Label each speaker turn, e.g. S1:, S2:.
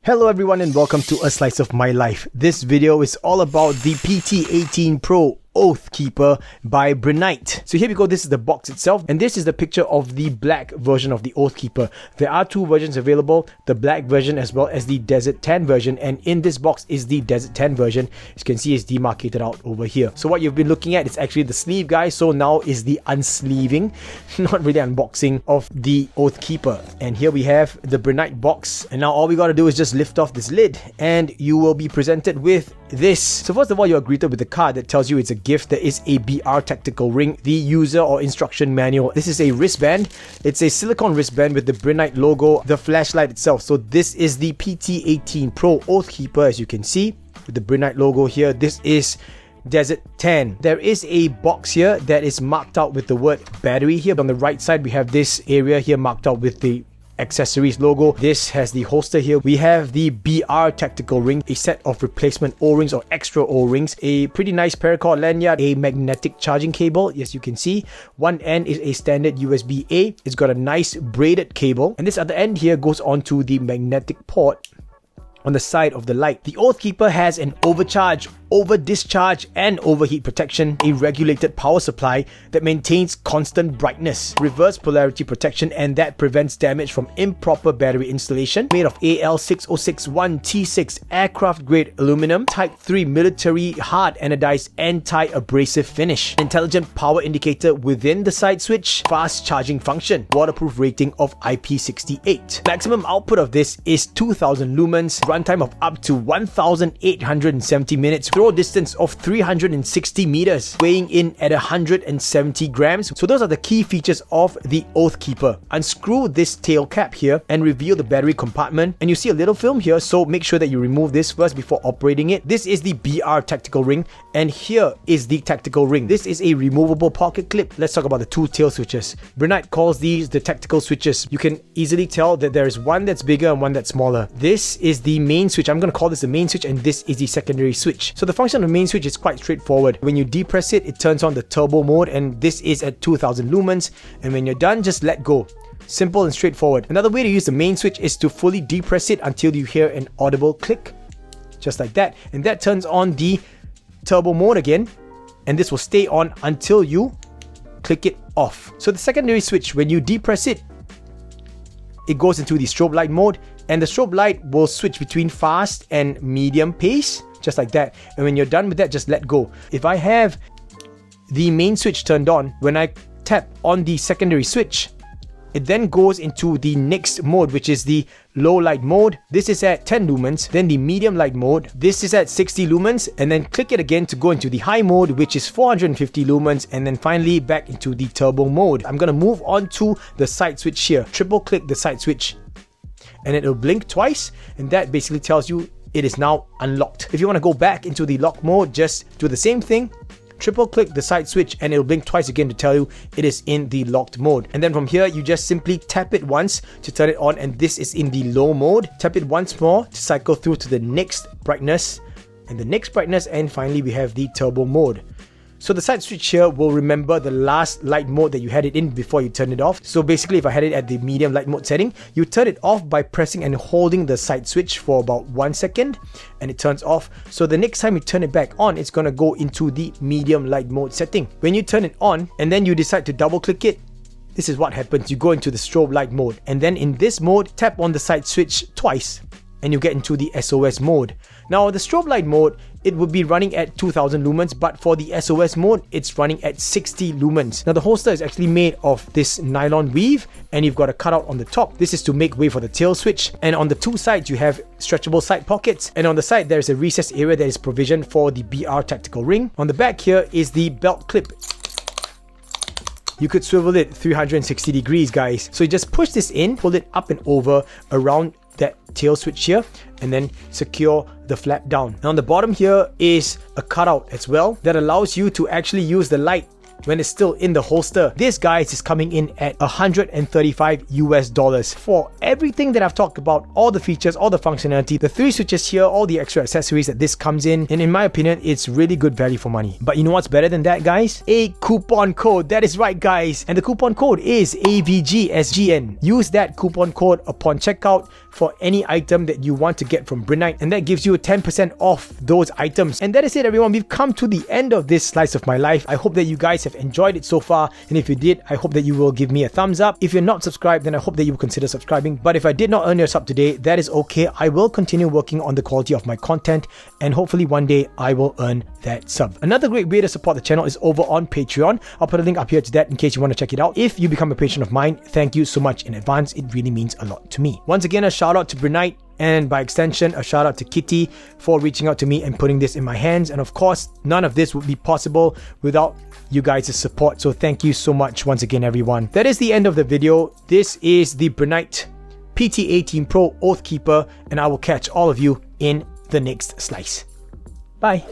S1: Hello everyone and welcome to A Slice of My Life. This video is all about the PT18 Pro Oathkeeper by Brinyte. So here we go, this is the box itself and this is the picture of the black version of the Oathkeeper. There are two versions available, the black version as well as the Desert Tan version, and in this box is the Desert Tan version. As you can see, it's demarcated out over here. So what you've been looking at is actually the sleeve, guys. So now is the unsleeving, not really unboxing, of the Oathkeeper. And here we have the Brinyte box, and now all we gotta do is just lift off this lid and you will be presented with this. So first of all, you are greeted with a card that tells you it's a gift. There is a BR tactical ring, the user or instruction manual. This is a wristband. It's a silicone wristband with the Brinyte logo, the flashlight itself. So this is the PT18 Pro Oathkeeper, as you can see, with the Brinyte logo here. This is Desert Tan. There is a box here that is marked out with the word battery here. On the right side, we have this area here marked out with the accessories logo. This has the holster here. We have the BR tactical ring, a set of replacement O-rings or extra O-rings, a pretty nice paracord lanyard, a magnetic charging cable. Yes, you can see one end is a standard USB-A. It's got a nice braided cable, and this other end here goes onto the magnetic port on the side of the light. The Oathkeeper has an overcharge, over discharge and overheat protection, a regulated power supply that maintains constant brightness, reverse polarity protection, and that prevents damage from improper battery installation, made of AL6061T6 aircraft grade aluminum, type 3 military hard anodized anti-abrasive finish, intelligent power indicator within the side switch, fast charging function, waterproof rating of IP68. Maximum output of this is 2000 lumens, runtime of up to 1870 minutes, throw distance of 360 meters, weighing in at 170 grams. So those are the key features of the Oathkeeper. Unscrew this tail cap here and reveal the battery compartment, and you see a little film here, so make sure that you remove this first before operating it. This is the BR tactical ring, and here is the tactical ring. This is a removable pocket clip. Let's talk about the two tail switches. Brinyte calls these the tactical switches. You can easily tell that there is one that's bigger and one that's smaller. This is the main switch. I'm going to call this the main switch, and this is the secondary switch. So the function of the main switch is quite straightforward. When you depress it, it turns on the turbo mode, and this is at 2000 lumens, and when you're done, just let go. Simple and straightforward. Another way to use the main switch is to fully depress it until you hear an audible click, just like that, and that turns on the turbo mode again, and this will stay on until you click it off. So the secondary switch, when you depress it, it goes into the strobe light mode, and the strobe light will switch between fast and medium pace, just like that. And when you're done with that, just let go. If I have the main switch turned on, when I tap on the secondary switch, it then goes into the next mode, which is the low light mode. This is at 10 lumens, then the medium light mode. This is at 60 lumens, and then click it again to go into the high mode, which is 450 lumens, and then finally back into the turbo mode. I'm gonna move on to the side switch here. Triple click the side switch, and it'll blink twice, and that basically tells you it is now unlocked. If you want to go back into the lock mode, just do the same thing. Triple click the side switch and it'll blink twice again to tell you it is in the locked mode. And then from here, you just simply tap it once to turn it on, and this is in the low mode. Tap it once more to cycle through to the next brightness and the next brightness, and finally we have the turbo mode. So the side switch here will remember the last light mode that you had it in before you turn it off. So basically, if I had it at the medium light mode setting, you turn it off by pressing and holding the side switch for about 1 second, and it turns off. So the next time you turn it back on, it's going to go into the medium light mode setting. When you turn it on and then you decide to double click it, this is what happens. You go into the strobe light mode, and then in this mode, tap on the side switch twice and you get into the SOS mode. Now the strobe light mode, it would be running at 2000 lumens, but for the SOS mode, it's running at 60 lumens. Now the holster is actually made of this nylon weave, and you've got a cutout on the top. This is to make way for the tail switch, and on the two sides you have stretchable side pockets, and on the side there's a recessed area that is provisioned for the BR tactical ring. On the back here is the belt clip. You could swivel it 360 degrees, guys. So you just push this in, pull it up and over around that tail switch here, and then secure the flap down. Now on the bottom here is a cutout as well that allows you to actually use the light when it's still in the holster. This, guys, is coming in at $135 US. For everything that I've talked about, all the features, all the functionality, the 3 switches here, all the extra accessories that this comes in, and in my opinion, it's really good value for money. But you know what's better than that, guys? A coupon code. That is right, guys. And the coupon code is AVGSGN. Use that coupon code upon checkout for any item that you want to get from Brinyte, and that gives you 10% off those items. And that is it, everyone. We've come to the end of this slice of my life. I hope that you guys have enjoyed it so far, and if you did, I hope that you will give me a thumbs up. If you're not subscribed, then I hope that you will consider subscribing. But if I did not earn your sub today, that is okay. I will continue working on the quality of my content, and hopefully one day I will earn that sub. Another great way to support the channel is over on Patreon. I'll put a link up here to that in case you want to check it out. If you become a patron of mine, thank you so much in advance. It really means a lot to me. Once again, a shout out to Brinyte, and by extension, a shout out to Kitty for reaching out to me and putting this in my hands. And of course, none of this would be possible without you guys' support. So thank you so much once again, everyone. That is the end of the video. This is the Brinyte PT18 Pro Oathkeeper, and I will catch all of you in the next slice. Bye.